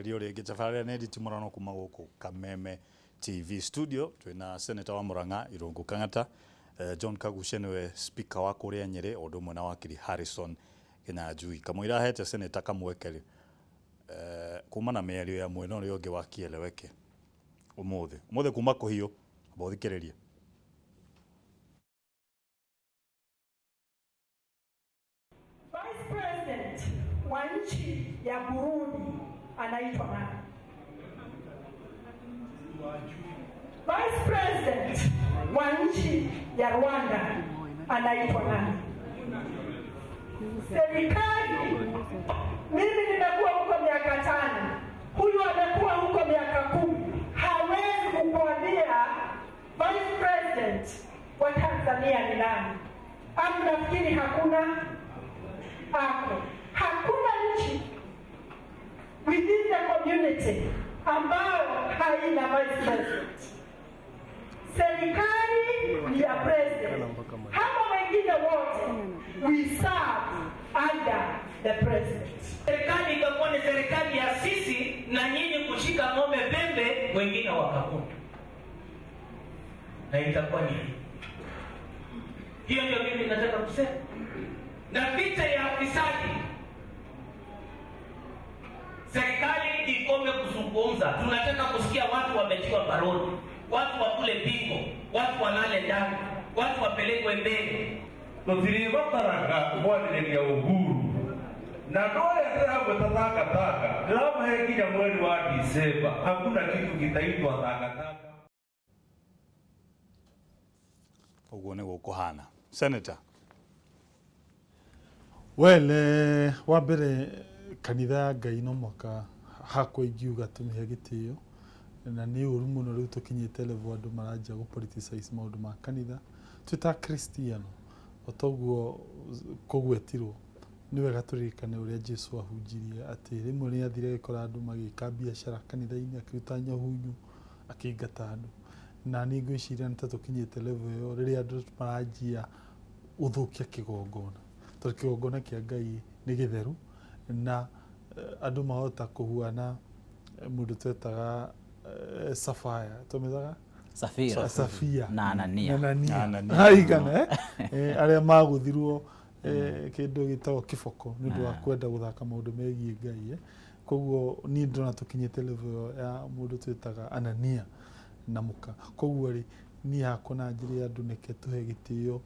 Radio rege tafaria ne Nditimurano kuma guku Kameme TV studio twina senator wa Murang'a Irungu Kang'ata John Kagushe niwe speaker wa kuria Nyeri ondo mwe na wakiri Harrison Kinyanjui kamwira hete senator kamwekeri kuma na mĩario ya mwena ũrĩa ũngĩ wa kieleweke umuthi kuma kuhio bothikĩrĩria. Vice President wa nchi ya Burundi anaitwa nani? Vice President wa nchi ya Rwanda anaitwa nani? Serikali, mimi nimekuwa huko miaka 5, huyu amekuwa huko miaka 10. Hawezi kukuambia Vice President wa Tanzania ni nani? Au nafikiri hakuna nchi within the community ambayo haina Vice President. Serikali ni ya president. Hawa wengine wote we serve under the president. Serikali ikakuwa ni serikali ya sisi na nyinyi kushika ng'ombe pembe wengine wakakuna. Na itakuwa ni hiyo ndio mimi nataka kusema. Na vita ya ufisadi, serikali ikome kuzungumza. Tunataka kusikia watu wametiwa baroni, watu wakule pingo, watu walale ndani, watu wapelekwe mbele. Tutiribataraga mwaniriria uhuru na ndoya ndiragwe takataka ndiramuhe nginya mweri wa Disemba, hakuna kitu kitaitwa takataka. Uguo niguo kuhana. Senator wa mbere kanitha ya Ngai no mwaka hakwa ingiuga tumihe gitio na ni uru muno riu tukinyite level andu maranja go politicize maundu ma kanitha twita Christian otoguo kugwetirwo ni wega turirikane uria Jesu ahunjirie ati rimwe ni athire gikora andu magika biashara kanitha-ini akiruta nyahunyu akingata andu na ni ngwiciria ni tukinyite level yo riria andu maranjia uthukia kigongona tondu kigongona kia Ngai ni githeru na andu mahota kuhuana mundu twetaga Safaya tumethaga Safia na Anania haigana aria maguthirwo kindu gitagwo kiboko ni ndu wa kwenda guthaka maundu megie Ngai koguo ni ndona tukinyite level ya mundu twetaga Anania na muka koguo ri ni hakona njiri andu neke tuhe gitio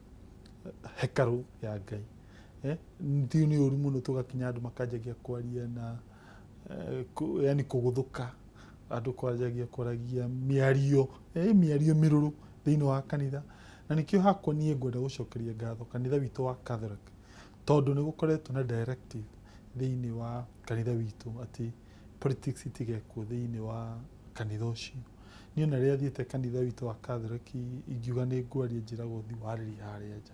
hekaru ya Ngai ndio ni uri muno tugakinya andu makanjagia kwaria na yani kuguthuka andu kwanjagia kuragia miario miruru thiini wa kanitha na nikio hakwa nie ngwenda gucokeria ngatho kanitha witu wa Catholic tondu ni gukoretwo na directive thiini wa kanitha witu ati politics itigekwo thiini wa kanitha ucio ni na ria thiete kanitha witu wa Catholic ingiuga ni ngwaria njira guthi wariri haria nja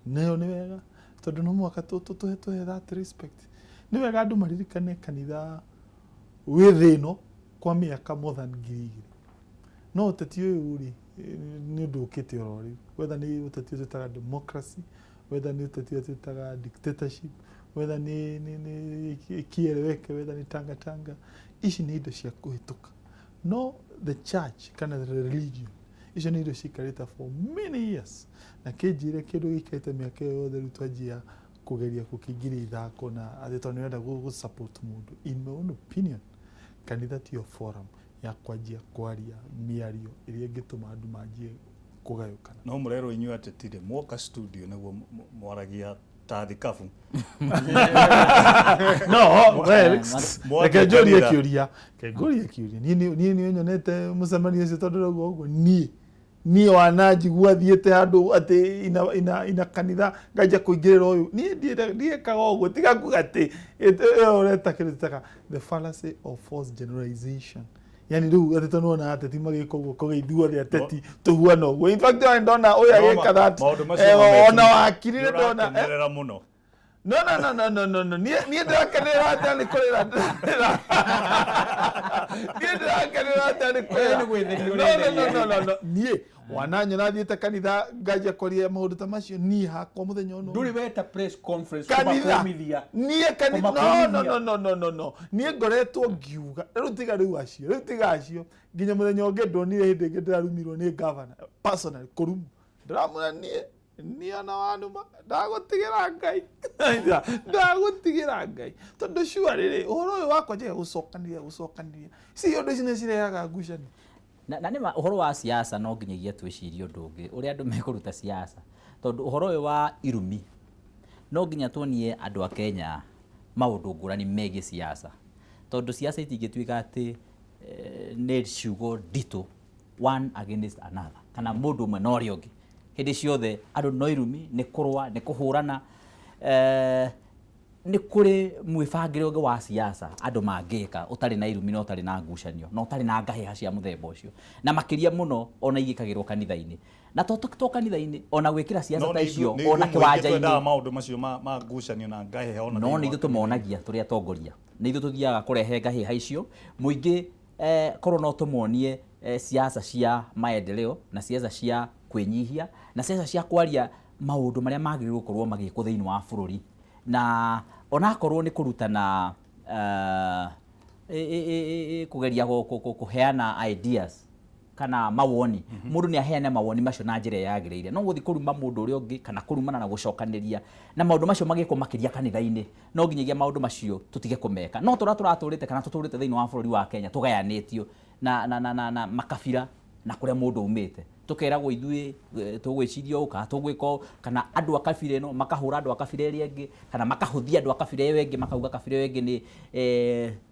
neo ni wega tondu no mwaka tuhe that respect ni wega andu maririkane kanitha wi thino kwa miaka more than 2,000 no uteti uyu ri ni ndukite orori whether ni uteti twitaga democracy whether ni uteti twitaga dictatorship whether ni kieleweke whether ni tanga ici ni indo cia kuhituka no the church kana the religion icio ni indo cikarita for many years na kinjire kindu gikarite miaka yothe rutwanjia kugeria kukingiria ithako na athito ni wenda gu support mundu in my own opinion kanitha tio forum ya kwanjia kwaria miario iria ngituma andu manjie kugayukana no murero inyu atetire mwoka studio niguo mwaragia ta thikafu no Rex kejoria kiuria ni nyonete mucemanio cio tondu rugo uguo ni wanajigua thiete handu ati ina kanitha nganja kuingirira uyu ni ndiekaga uguo tiga kugati ureta kiritaka the fallacy of false generalization yani riu ati tonona ateti magiko uguo kugeithua ri ateti tuhuana uguo in fact I ndona uyu agika that ona wakirire ndona muno no ni ndirakenera ati ni kurira ni ndirakenera atari kwera no nie wananya nathiete kanitha ngaja kwaria maundu ta macio nie hakwa muthenya ono nduri weta press conference kumakomithia nie kanitha no nie ngoretwo ngiuga riu tiga acio nginya muthenya ungi ndonire hindi ingi ndirarumirwo ni governor personally kurumu ndiramuna nie ona wanuma ndagutigira ngai tondu shua riri uhoro uyu wakwa nje gucokaniria si undu ici nicirehaga ngucanio na nĩ ũhoro wa siasa no nginyagia twĩcirie ũndũ ũngĩ ũrĩa andũ mekũruta siasa tondũ ũhoro ũyũ wa irumi no nginya tuonie andũ a Kenya maũndũ ngũrani megiĩ siasa tondũ siasa itingĩtuĩka atĩ nĩ ciugo nditũ one against another kana mũndũ ũmwe na ũrĩa ũngĩ hĩndĩ ciothe andũ no irumi nĩ kũrũa nĩ kũhũrana nĩ kũrĩ mwĩbangĩre ũngĩ wa siasa andũ mangĩka ũtarĩ na irumi na ũtarĩ na ngucanio na ũtarĩ na ngahĩha cia mũthemba ũcio na makĩria mũno ona igĩkagĩrwo kanitha-inĩ na to kanitha-inĩ ona gwĩkĩra siasa ta icio ona kĩwanja-inĩ maũndũ macio ma ngucanio na ngahĩha ona no nĩ ithuĩ tũmonagia tũrĩ atongoria nĩ ithuĩ tũthiaga kũrehe ngahĩha icio mũingĩ korwo no tũmonie siasa cia maendeleo na siasa cia kwĩnyihia na siasa cia kwaria maũndũ marĩa magĩrĩirwo gũkorwo magĩkwo thĩinĩ wa bũrũri na onakorwo nĩ kũrutana kugeria kuheana ideas kana mawoni mundu ni aheane mawoni macio na njĩra yagĩrĩire no gũthi kũruma mũndũ ũrĩa ũngĩ kana kũrumana na gũcokanĩria na maũndũ macio magĩkwo makĩria kanitha-inĩ no nginyagia maũndũ macio tũtige kũmeka no tũratũrĩte kana tũtũrĩte thĩinĩ wa bũrũri wa Kenya tũgayanĩtio na makabira na kũrĩa mũndũ umĩte tukeragwo ithuĩ tũgwĩciria ũũ kana tũgwĩka kana andũ a kabira ĩno makahũra andũ a kabira ĩrĩa ĩngĩ kana makahuthia andũ a kabira ĩyo ĩngĩ makauga kabira ĩyo ĩngĩ nĩ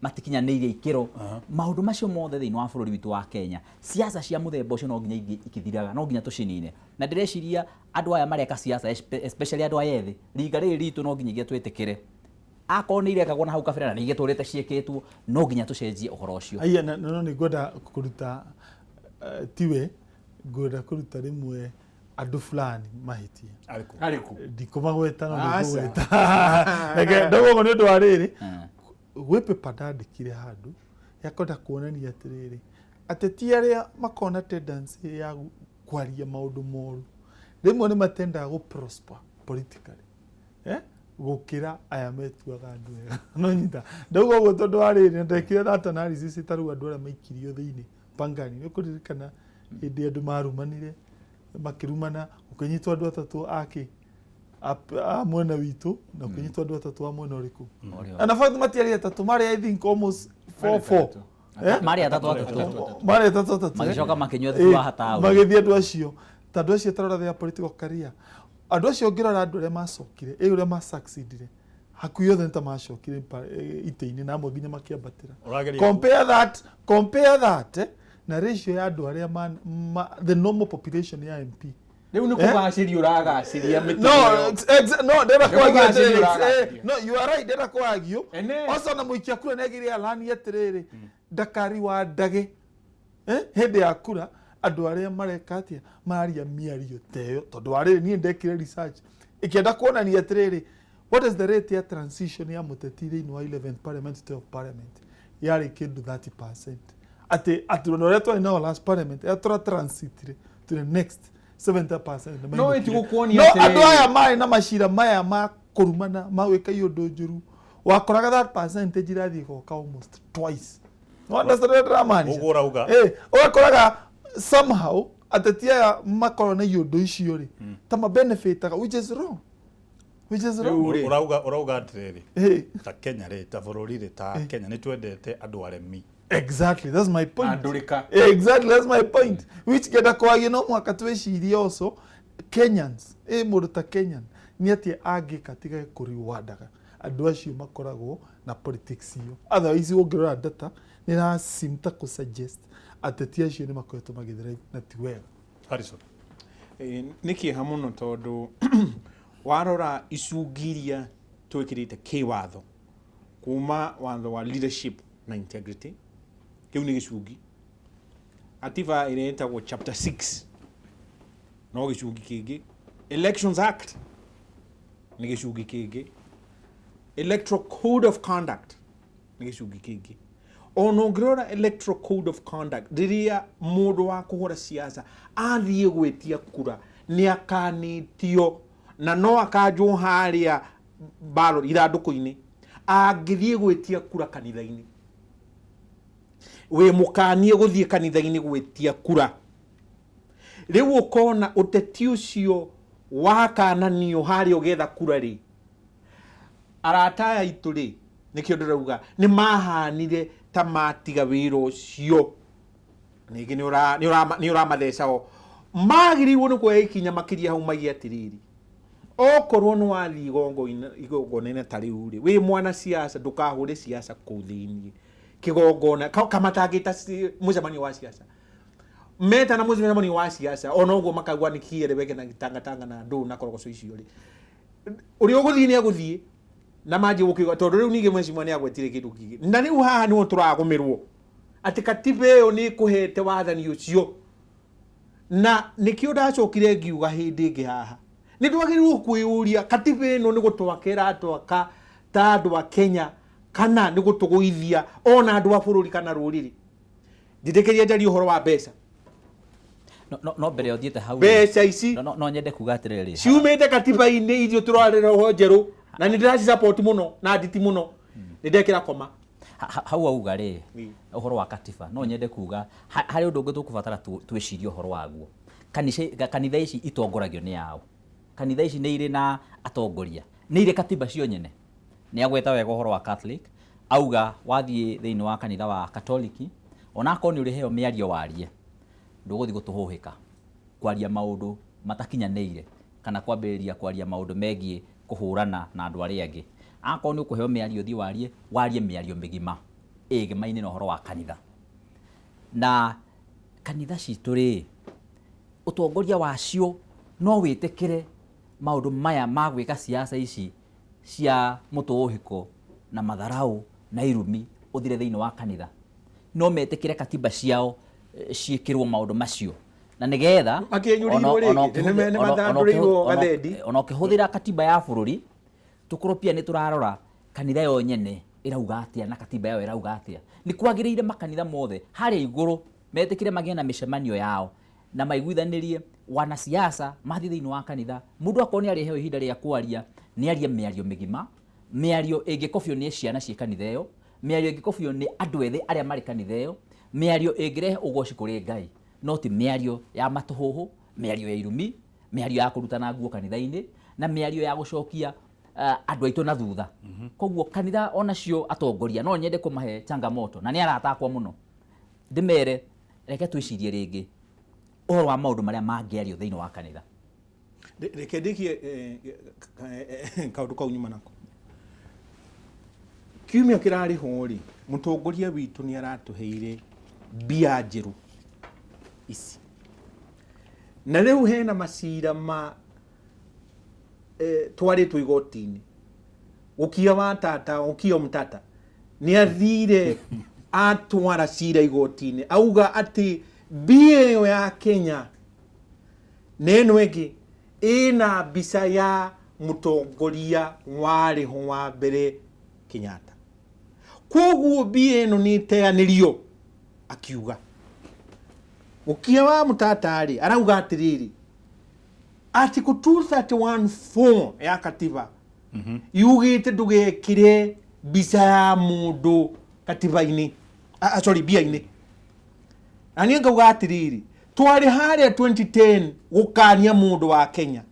matikinyanĩirie ikĩro maũndũ macio mothe thĩinĩ wa bũrũri witũ wa Kenya siasa cia mũthemba ũcio no nginya ikithiraga no nginya tũcinine na ndĩreciria andũ aya mareka siasa especially andũ aya ethĩ ringa rĩrĩ ritũ no nginyagia twĩtĩkĩre akorwo nĩ irekagwo na hau kabira na igĩtũrĩte ciĩkĩtwo no nginya tũcenjie ũhoro ũcio aya no nĩ ngwenda kũruta tiwe ngwenda kũruta rĩmwe andũ fulani mahitie ariku ndikomagweta no ndikũgweta reke ndogo nĩ ũndũ wa rĩrĩ gwĩ paper ndandĩkire handũ yakwenda kuonania atĩrĩrĩ ateti arĩa makona tendency ya kwaria maũndũ moru rĩmwe nĩ matendaga gũprosper politically gũkĩra aya metuaga andũ ega no nyita ndogo ũguo tondũ wa rĩrĩ ndekire that analysis ĩtarũ andũ arĩa maikirio thĩinĩ Pangani nĩ kũririkana hĩndĩ andũ marumanire makĩrumana ũkĩnyitwo andũ atatũ a mwena witũ na ũkĩnyitwo andũ atatũ a mwena ũrĩkũ and in fact matiarĩ atatũ marĩ I think almost 4 marĩ atatũ magĩcoka makĩnyua thubu wa hataũ magĩthiĩ andũ acio tondũ acio tarora their political career andũ acio ngĩrora andũ arĩa macokire ũrĩa ma-succeedire hakuhĩ othe nĩta macokire itĩ-inĩ na amwe nginya makĩambatĩra compare that na ratio ya andũ arĩa the normal population ya MP rĩu nĩ kũgacĩria ũragacĩria no you are right ndĩrenda kũagio oco na mũikia kura nĩagĩrĩire alani atĩrĩrĩ ndakari wa ndage hĩndĩ ya kura andũ arĩa mareka atĩa maria mĩario teyo tondũ wa rĩrĩ niĩ ndekire research ĩkĩenda kuonania atĩrĩrĩ what is the rate ya transition ya mũteti thĩinĩ wa 11th parliament to parliament yarĩ kĩndũ 30% ati no reto ina last parliament etra transitire to the next 70% no itigukuonia ati no andu aya mai na mashira maya ma kurumana magwika yundu njuru wakoraga that percentage irathi goka almost twice no understand what ramani ugurauga wakoraga somehow ateti aya makoro na yundu icio ri ta ma benefitaga which is wrong urauga atiriri ta Kenya ri ta bururi ri ta Kenya ni twendete andu aremi. Exactly, that's my point. Exactly, that's my point. Which geta kwa no mwaka twecirie also Kenyans, mũruta Kenyan ni atie angika tiga kuriwadaga andu acio makoragwo na politics iyo. Otherwise wongerera data ni na simta ku suggest ateti acio ni makoretwo magithira na tiwega. Harrison. Niki hamuno tondu warora icungiria twikirite kiwatho kuma watho wa leadership na integrity kiu ni gicungi ativa iretagwo chapter 6 no gicungi kingi Elections Act ni gicungi kingi Electoral Code of Conduct ni gicungi kingi ono ngirora electoral code of conduct riria mundu wa kuhura siasa athie gwetia kura ni akanitio na no akanjwo haria ballot ithanduku-ini angithie gwetia kura kanitha-ini we mukanie guthie kanitha-ini gwetia kura riu ukona uteti ucio wakananio haria ugetha kura ri arataya itu ri nikio ndirauga ni mahanire ta matiga wira ucio ningi ni ura mathecao magiriwo ni kuoya ikinya makiria hau magi atiriri okorwo ni wathi igongona ta riu ri wi mwana siasa ndukahure siasa kuu thiini kigongona kamatangita mucemanio wa siasa meta na mucemanio wa siasa ona uguo makagwa ni kiere weke na gitanga na ndu na korogoco icio ri uri uguthii ni aguthii na maji gukiuga tondu riu ningi mwecimu ni agwetire kindu kingi na riu haha ni turagumirwo ati katiba iyo ni kuhete wathani ucio na nikio ndacokire ngiuga hindi ingi haha ni ndwagiriwo kwiuria katiba ino ni gutwakira atwaka ta andu a Kenya kana ni gutuguithia ona andu a bururi kana ruriri ndidekeria njari uhoro wa mbeca no mbere uthiete hau mbeca ici no nyende kuga atiriri ciumite katiba-ini irio turarira ho njeru na ni ndiraci support muno na nditi muno ni ndekira koma hau auga ri uhoro wa katiba no nyende kuga hari undu ungi tukubatara twicirie uhoro waguo kanitha ici itongoragio ni yao kanitha ici ni iri na atongoria ni iri katiba cio nyene ni agweta wega uhoro wa Catholic auga wathie thiini wa kanitha wa Katoliki ona akoni uri heo miario warie nduguthi gutuhuhika kwaria maundu matakinyaneire kana kwambiriria kwaria maundu megie kuhurana na andu aria angi akoni ukuheo miario thi warie miario migima igima-ini na uhoro wa kanitha na kanitha citu ri utongoria wacio no witikire maundu maya magwika siasa ici cia mutuhiko na matharau na irumi uthire thiini wa kanitha no metikire katiba ciao ciikirwo maundu macio na nigetha ona ukihuthira katiba ya bururi tukorwo pia ni turarora kanitha yo nyene irauga atia na katiba yao irauga atia ni kwagiriire makanitha mothe haria iguru metikire magie na micemanio yao na maiguithanirie wana siasa mathi thiini wa kanitha mundu akoni ari heo ihinda ria kwaria ni aria miario migima miario ingikobio ni ciana cia kanitha iyo miario ingikobio ni andu ethe aria mari kanitha iyo miario ingirehe ugoci kuri Ngai no ti miario ya matuhuhu miario ya irumi miario ya kurutana nguo kanitha-ini na miario ya gucokia andu aitu na thutha koguo kanitha onacio atongoria no nyende kumahe changamoto na ni aratakwa muno ndimere reke twicirie ringi uhoro wa maundu maria mangiario thiini wa kanitha reke ndikie kaundu kau nyuma nako kiumia kirari hori mutongoria witu ni aratuheire bia njiru ici na riu hena macira ma twaritwo igoti-ini ukia wa tata ukio mtata ni athire atwara cira igoti-ini auga ati bia iyo ya Kenya neno egi ina bisa ya mutongoria wari ho wa mbere Kenyatta koguo bia ino ni teanirio akiuga ukia wa mutatari arauga atiriri article 231 ya katiba yugite ndugekire bisa ya mundu katiba-ini sorry bia-ini ani ngauga atiriri twari haria 2010 gukania mundu wa Kenya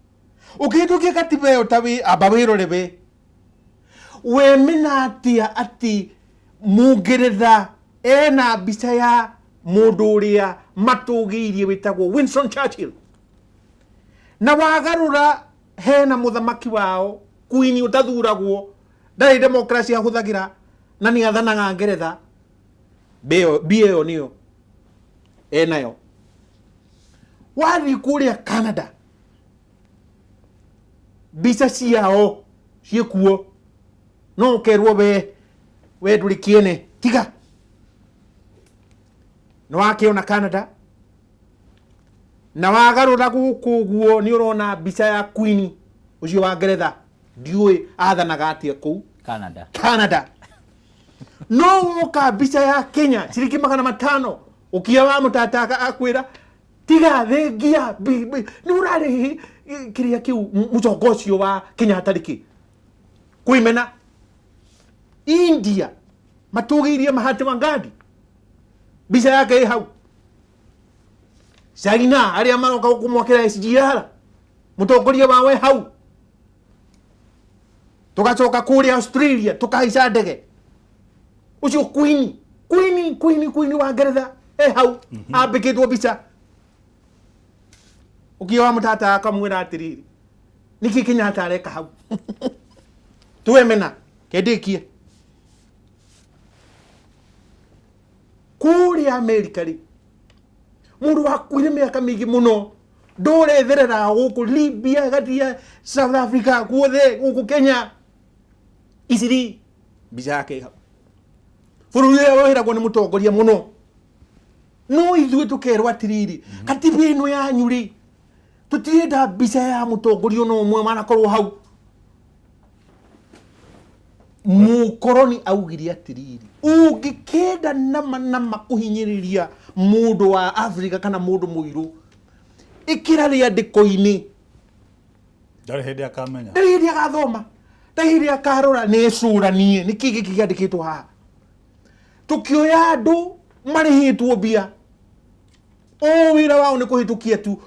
ukitukia katiba yo tawi abawiro rebe we minatia ati mugeretha ena bisa ya mundu uria matugiirie witagwo Winston Churchill na wagarura hena muthamaki wao Queen utathuragwo ndari democracy ahuthagira na ni athanaga Ngeretha bio niyo enayo wathi kuria Canada bisa ciao ciekuo no kerwo we ndurikiene tiga no akiona Canada na wagarura guku guo ni urona bisa ya Queen ucio wa Ngeretha ndiui athanaga atia ku Canada no woka mbica ya Kenya ciringi 500 ukia wa mutata akwira tiga thengia ni urari kiria kiu mutongocio wa Kenya hatariki kuimena India matugirie Mahatma Gandhi mbica yake hau China aria maroka kumwakira SGR mutongoria wawe hau tugacoka kuria Australia tukaica ndege ucio Queen wa Ngeretha hau ambikitwo mbica ukiwa mutata akamwira atiriri niki Kenyatta areka hau tuwemena kendikie kuria America ri mundu wakuire miaka mingi muno nduretherera guku Libya gatia South Africa guothe guku Kenya isiri mbica yake hau bururi wehiragwo ni mutongoria muno no ithuĩ tukerwo atiriri katiba ĩno yanyu ri tutirenda mbica ya mutongoria no umwe manakorwo hau mukoroni augire atiriri ungikenda nama kuhinyiriria mundu wa Africa kana mundu muiru ikira ria ndiko-ini ndari hindi akamenya ndari hindi agathoma ndari hindi akarora necuranie niki giki giandikitwo haha tukioya andu marihitwo mbia o wira wao ni kuhitukia tu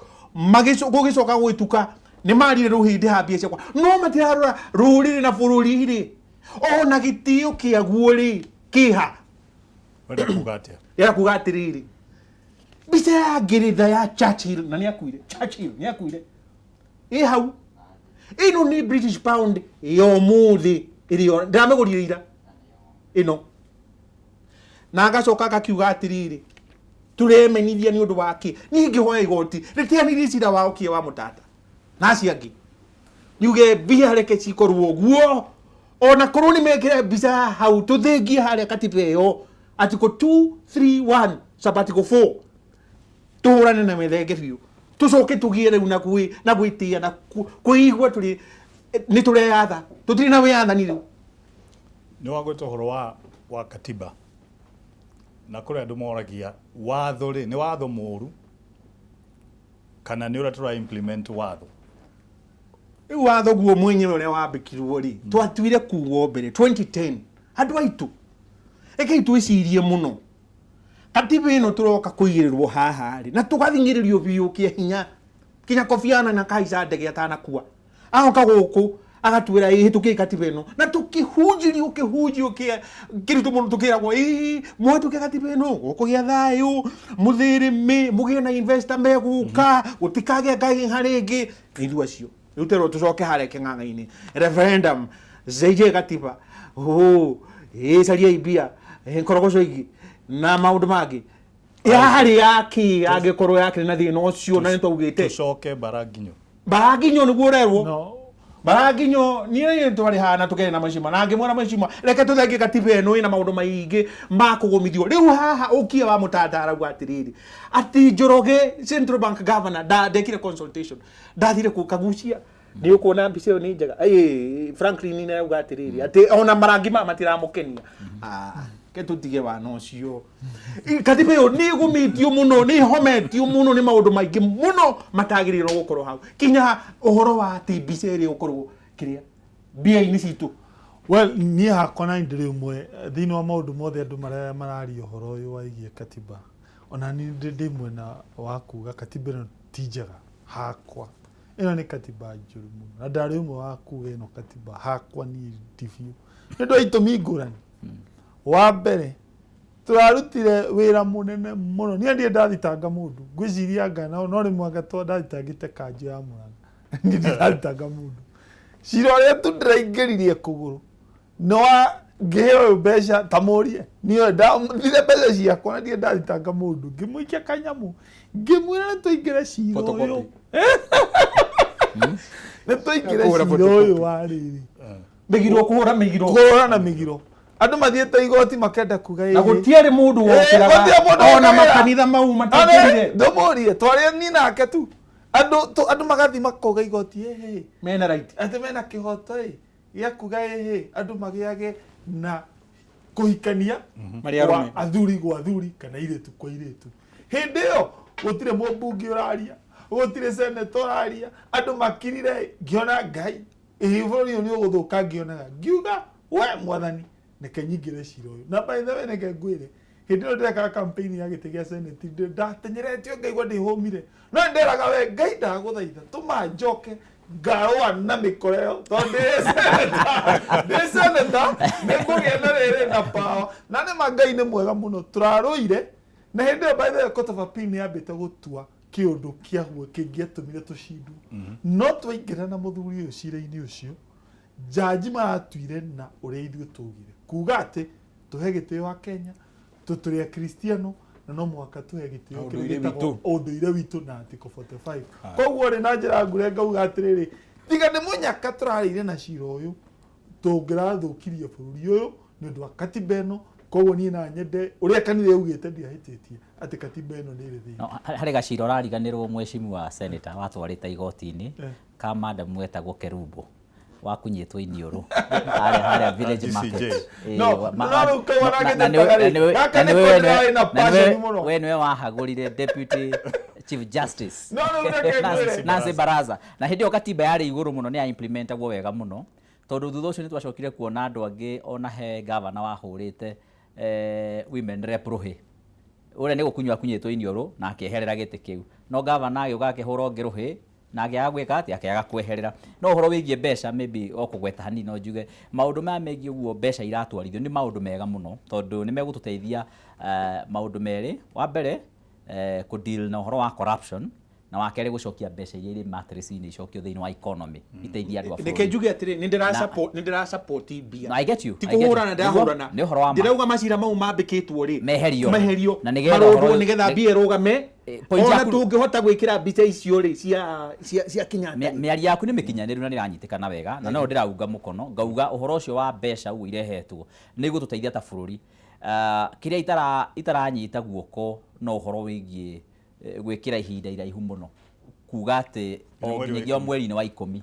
gugicoka gwituka ni marire ruhindi ha mbia ciakwa no matirarora ruriri na bururi ri ona gitio kiaguo ri kiha wenda kugatia ya kugatiriri mbica ya Ngeretha ya Churchill na ni akuire hau ino ni British pound yo muthi irio ndamegurire ira ino na agacoka akakiuga atiriri turemenithia ni undu wake ningi hoya igoti ritianiri cira wao kie wa mutata na ciangi niuge bia reke cikorwo guo ona korwo ni mekire mbica hau tuthengie haria katiba yo article 231 sabbatical 4 tuhurane na methenge biu tucoke tugie riu na gwitia na kuigwa turi ni tureyatha tutiri na wiyathani riu ni wagweta horo wa katiba na kuri andu moragia watho ri ni watho moru kana ni ura tura implement watho watho guo mwenyewe uria wambikirwo ri twatuire kuwo mbere 2010 andu aitu eke twicirie muno katiba ino turoka kuigirirwo haha ri na tugathingiririo biu kia hinya kinya kofiana na kaica ndege atanakua aoka guku agatwira ihitukie katiba ino na tukihunjirio kiritu muno tukiragwo mwetuke katiba ino gukugia thayu muthirimi mugie na investor meguka gutikage ngai haringi ithu acio rutero tucoke hare king'ang'a-ini referendum zeije katiba caria ibia nkorogoco igi na maundu mangi yari yaki angikorwo yaki na thina ucio na nitwaugite tucoke baraginyo niguo urerwo baraginyo ni twari hana tukene na macima na ngimwona macima reke tuthengie katiba ino ina maundu maingi ma kugumithio riu haha ukia wa mutata arauga atiriri ati Njoroge Central Bank Governor ndekire consultation ndathire kukagucia ni ukuona mbica iyo ni njega Franklin ni arauga atiriri ati ona marangi matiramukenia ke tutige wana ucio katiba iyo ni gumitio muno ni hometio muno ni maundu maingi muno matagirirwo gukorwo hau kinya uhoro wa TBC ri ukorwo kiria bia-ini citu well ni hakona ndiri umwe thini wa maundu mothe andu marari uhoro uyu waigie katiba ona ni ndi mwena wa kuga katiba ino ti njega hakwa ino ni katiba njuru muno na ndari umwe wa kuga ino katiba hakwa ni ndivyo ndu itumi ngurani wa mbere turarutire wira munene muno ni ndi ndathitanga mundu ngwiciria ngana no rimwe ngato ndathitangite kanju ya Murang'a ndi ndathitanga mundu cira uria tu ndiraingiririe kuguru no ngiheo mbeca tamurie niyo ndire mbeca ciakwa na ndi ndathitanga mundu ngimuikia kanyamu ngimwira nituingire cira uyu nituingire cira uyu wariri migiro kuhura na migiro andu mathiete igoti makenda kuga na gutiari mundu wokiraga ona makanitha mau matikirire ndomorie twari ni nake tu andu magathi makoga igoti mena right ati mena kihoto gia kuga andu magiage na kuhikania Maria kwa Rome. athuri gwa athuri kana iretu kwa iretu hindi yo gutire mũmbunge ũraria gutire senator ũraria andũ makirire ngiona ngai bũrũri ũyũ nĩ ũgũthũka ngionaga ngiuga we mwathani neke nyingĩre cira ũyũ na by the way neke ngwĩre hindi ĩyo ndĩrekaga campaign ya gĩtĩ gĩa senate ndatenyeretio ngaigua ndĩhũmire no ndĩraga we ngai ndagũthaitha tũma njoke ngarũa na mĩkoreo tondũ ndĩ senator nĩngũgĩa na rĩrĩ na power na nĩma ngai nĩ mwega mũno tũrarũire na hindi ĩyo by the way court of appeal nĩyambĩte gũtua kĩũndũ kĩaguo kĩngĩatũmire tũcindwo no twaingĩra na mũthuri ũyũ cira-inĩ ũcio jaji maratuire na ũrĩa ithuĩ tũgire kuga atĩ tũhe gĩtĩo wa Kenya tũtũrĩ Kristiano na no mwaka tuhe gĩtĩo kĩrĩa ũndũire witũ na article 45 koguo rĩ na njĩra ngure ngauga atĩrĩrĩ tiga nĩ mũnyaka tũrarĩire na cira ũyũ tũngĩrathũkirie bũrũri ũyũ nĩ ũndũ wa katiba ĩno koguo niĩ na nyende ũrĩa kanitha yaugĩte ndiahĩtĩtie atĩ katiba ĩno nĩ ĩrĩ thĩinĩ harĩ gacira ũrariganĩrwo mwecimu wa senator watwarĩte igoti-inĩ ka madam wetagwo Kerubo wakunyĩtwo iniũrũ harĩa village market we nĩwe wahagũrire deputy chief justice Nancy Baraza na hĩndĩ ĩyo katiba yarĩ igũrũ mũno nĩ ya implementagwo wega mũno tondũ thutha ũcio nĩ twacokire kuona andũ angĩ ona he gavana wahũrĩte women rep Ruhi ũrĩa nĩ gũkunywa kunyĩtwo iniũrũ na akĩeherera gĩtĩ kĩu no gavana agĩũka akĩhũra ũngĩ Ruhi na agĩaga gwĩka atĩ akĩaga kweherera no ũhoro wĩgiĩ mbeca maybe okũgweta hanini no njuge maũndũ maya megiĩ ũguo mbeca iratwarithio nĩ maũndũ mega mũno tondũ nĩ megũtũteithia maũndũ merĩ wa mbere kũdeal na ũhoro wa corruption na wakerĩ gũcokia mbeca iria irĩ matrix-inĩ icokio thĩinĩ wa economy iteithia andũ a bũrũri reke njuge atĩrĩ nĩ ndĩra support bia no I get you ti kũhũrana ndĩrahũrana nĩ ũhoro wa ndĩrauga macira mau mambĩkĩtwo rĩ meherio na nĩgetha mbia ĩrũgame ona tũngĩhota gwĩkĩra mbica icio rĩ cia Kenyatta mĩario yaku nĩ mĩkinyanĩru na nĩ ranyitĩkana wega na no ndĩraunga mũkono ngauga ũhoro ũcio wa mbeca ũguo irehetwo nĩ igũtũteithia ta bũrũri kĩrĩa itaranyita guoko no ũhoro wĩgiĩ gwĩkĩra ihinda iraihu mũno kuga atĩ nginyagia mweri-inĩ wa 10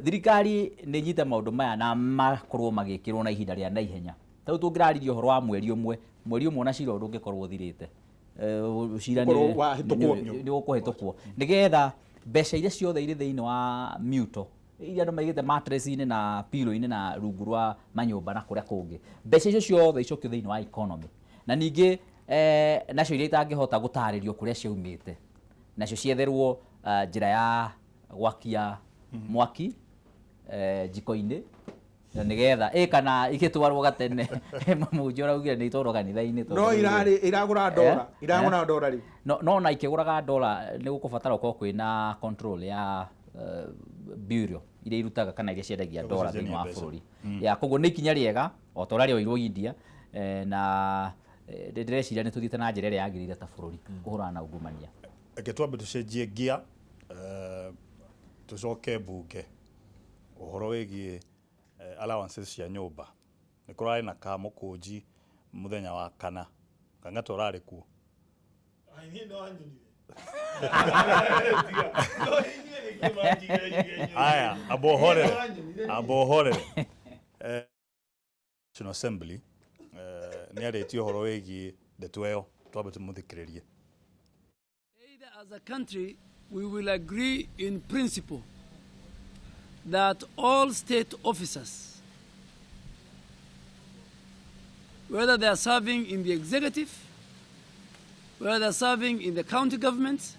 thirikari nĩ nyite maũndũ maya na makorwo magĩkĩrwo na ihinda rĩa naihenya tondũ tũngĩraririe ũhoro wa mweri ũmwe na cira ndũngĩkorwo ũthirĩte cira nĩ ũkũhĩtũkwo nĩgetha mbeca iria ciothe irĩ thĩinĩ wa muto iria andũ maigĩte matress-inĩ na pillow-inĩ na rungu rwa manyũmba na kũrĩa kũngĩ mbeca icio ciothe icokio thĩinĩ wa economy na ningĩ nacio iria itangĩhota gũtarĩrio kũrĩa ciaumĩte nacio cietherwo njĩra ya gwakia mwaki jiko-inĩ na nĩgetha kana igĩtwarwo gatene mũnjĩ ũraugire nĩ itwarwo kanitha-inĩ no iragũra ndora rĩ no na ikĩgũraga ndora nĩ gũkũbatara gũkorwo kwĩna control ya bureau iria irutaga kana iria ciendagia ndora thĩinĩ wa bũrũri ya koguo nĩ ikinya rĩega o ta ũrĩa rĩoirwo India na ndĩreciria nĩ tũthiĩte na njĩra ĩrĩa yagĩrĩire ta bũrũri kũhũrana na ungumania reke twambe tũcenjie gia tũcoke mbunge ũhoro wĩgiĩ allowances cia nyũmba nĩ kũrarĩ na kamũkũnji mũthenya wa kana kang'ata ũrarĩ kuo aya abohorere National Assembly nĩ arĩtie ũhoro wĩgiĩ ndeto ĩyo twambe tũmũthikĩrĩrie. As a country, we will agree in principle that all state officers, whether they are serving in the executive, whether they are serving in the county governments,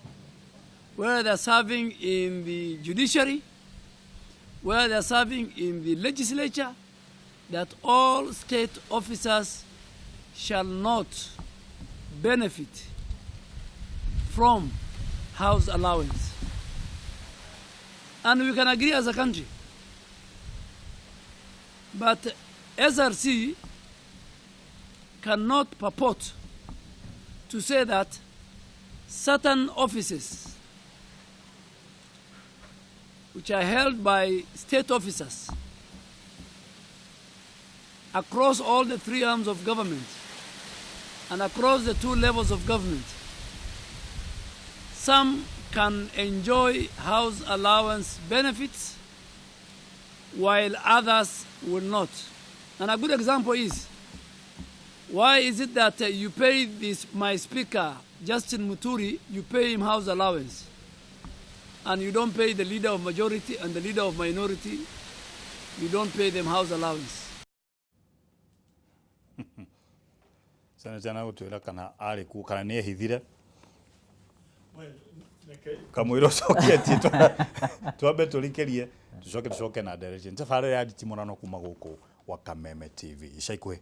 whether they are serving in the judiciary, whether they are serving in the legislature, that all state officers shall not benefit from house allowance. And we can agree as a country. But SRC cannot purport to say that certain offices which are held by state officers across all the three arms of government and across the two levels of government, some can enjoy house allowance benefits while others will not. And a good example is Why is it that you pay my speaker, Justin Muturi, you pay him house allowance, and you don't pay the leader of majority and the leader of minority, you don't pay them house allowance? Senator na gutwira kana ari ku kana ni ehithire kamwiro soketi twambe turikerie tucoke na direction tabarĩra ya Nditimurano kuma guku wa Kameme TV ica ikuhĩ.